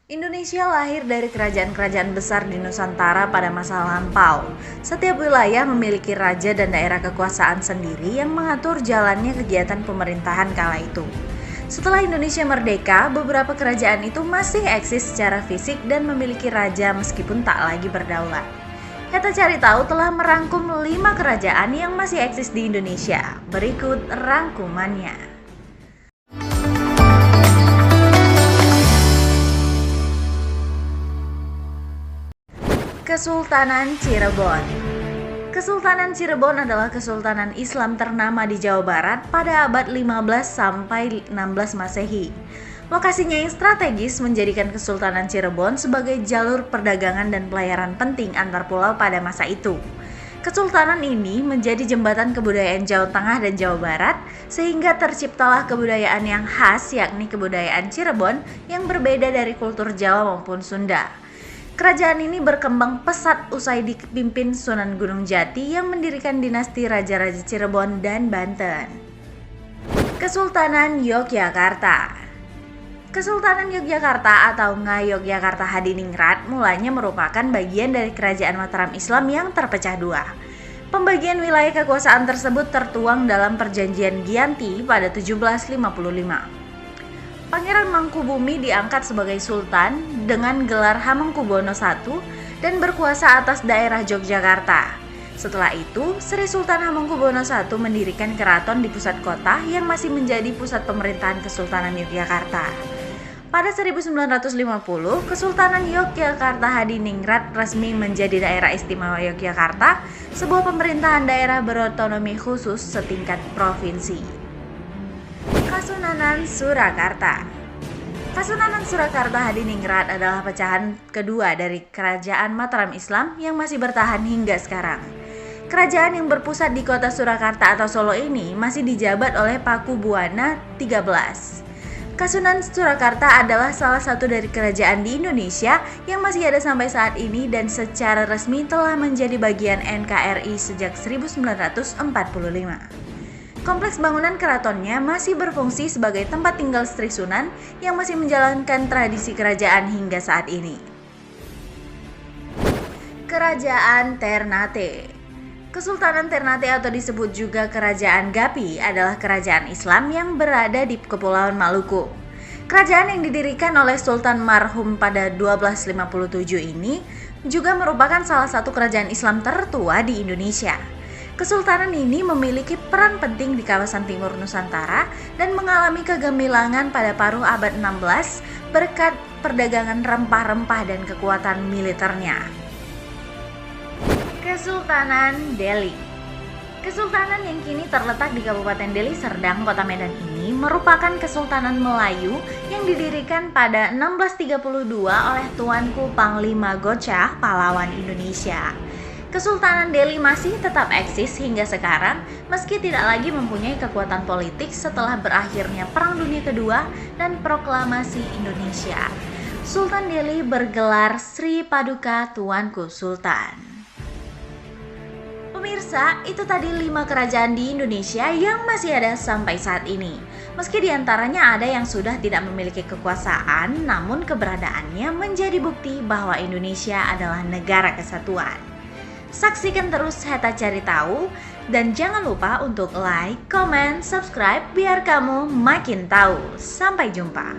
Indonesia lahir dari kerajaan-kerajaan besar di Nusantara pada masa lampau. Setiap wilayah memiliki raja dan daerah kekuasaan sendiri yang mengatur jalannya kegiatan pemerintahan kala itu. Setelah Indonesia merdeka, beberapa kerajaan itu masih eksis secara fisik dan memiliki raja meskipun tak lagi berdaulat. Kita cari tahu telah merangkum 5 kerajaan yang masih eksis di Indonesia. Berikut rangkumannya. Kesultanan Cirebon. Kesultanan Cirebon adalah kesultanan Islam ternama di Jawa Barat pada abad 15 sampai 16 Masehi. Lokasinya yang strategis menjadikan Kesultanan Cirebon sebagai jalur perdagangan dan pelayaran penting antar pulau pada masa itu. Kesultanan ini menjadi jembatan kebudayaan Jawa Tengah dan Jawa Barat, sehingga terciptalah kebudayaan yang khas, yakni kebudayaan Cirebon yang berbeda dari kultur Jawa maupun Sunda. Kerajaan ini berkembang pesat usai dipimpin Sunan Gunung Jati yang mendirikan dinasti Raja-Raja Cirebon dan Banten. Kesultanan Yogyakarta. Kesultanan Yogyakarta atau Ngayogyakarta Hadiningrat mulanya merupakan bagian dari Kerajaan Mataram Islam yang terpecah dua. Pembagian wilayah kekuasaan tersebut tertuang dalam Perjanjian Giyanti pada 1755. Pangeran Mangkubumi diangkat sebagai Sultan dengan gelar Hamengkubuwono I dan berkuasa atas daerah Yogyakarta. Setelah itu, Sri Sultan Hamengkubuwono I mendirikan keraton di pusat kota yang masih menjadi pusat pemerintahan Kesultanan Yogyakarta. Pada 1950, Kesultanan Yogyakarta Hadiningrat resmi menjadi daerah istimewa Yogyakarta, sebuah pemerintahan daerah berotonomi khusus setingkat provinsi. Kasunanan Surakarta. Kasunanan Surakarta Hadiningrat adalah pecahan kedua dari Kerajaan Mataram Islam yang masih bertahan hingga sekarang. Kerajaan yang berpusat di kota Surakarta atau Solo ini masih dijabat oleh Pakubuwana XIII. Kasunanan Surakarta adalah salah satu dari kerajaan di Indonesia yang masih ada sampai saat ini dan secara resmi telah menjadi bagian NKRI sejak 1945. Kompleks bangunan keratonnya masih berfungsi sebagai tempat tinggal Sri Sunan yang masih menjalankan tradisi kerajaan hingga saat ini. Kerajaan Ternate. Kesultanan Ternate atau disebut juga Kerajaan Gapi adalah kerajaan Islam yang berada di Kepulauan Maluku. Kerajaan yang didirikan oleh Sultan marhum pada 1257 ini juga merupakan salah satu kerajaan Islam tertua di Indonesia. Kesultanan ini memiliki peran penting di kawasan timur Nusantara dan mengalami kegemilangan pada paruh abad 16 berkat perdagangan rempah-rempah dan kekuatan militernya. Kesultanan Delhi. Kesultanan yang kini terletak di Kabupaten Deli Serdang, Kota Medan ini merupakan Kesultanan Melayu yang didirikan pada 1632 oleh Tuanku Panglima Gocah, pahlawan Indonesia. Kesultanan Delhi masih tetap eksis hingga sekarang meski tidak lagi mempunyai kekuatan politik setelah berakhirnya Perang Dunia Kedua dan proklamasi Indonesia. Sultan Delhi bergelar Sri Paduka Tuanku Sultan. Pemirsa, itu tadi 5 kerajaan di Indonesia yang masih ada sampai saat ini. Meski diantaranya ada yang sudah tidak memiliki kekuasaan, namun keberadaannya menjadi bukti bahwa Indonesia adalah negara kesatuan. Saksikan terus Heta Cari Tahu dan jangan lupa untuk like, comment, subscribe biar kamu makin tahu. Sampai jumpa.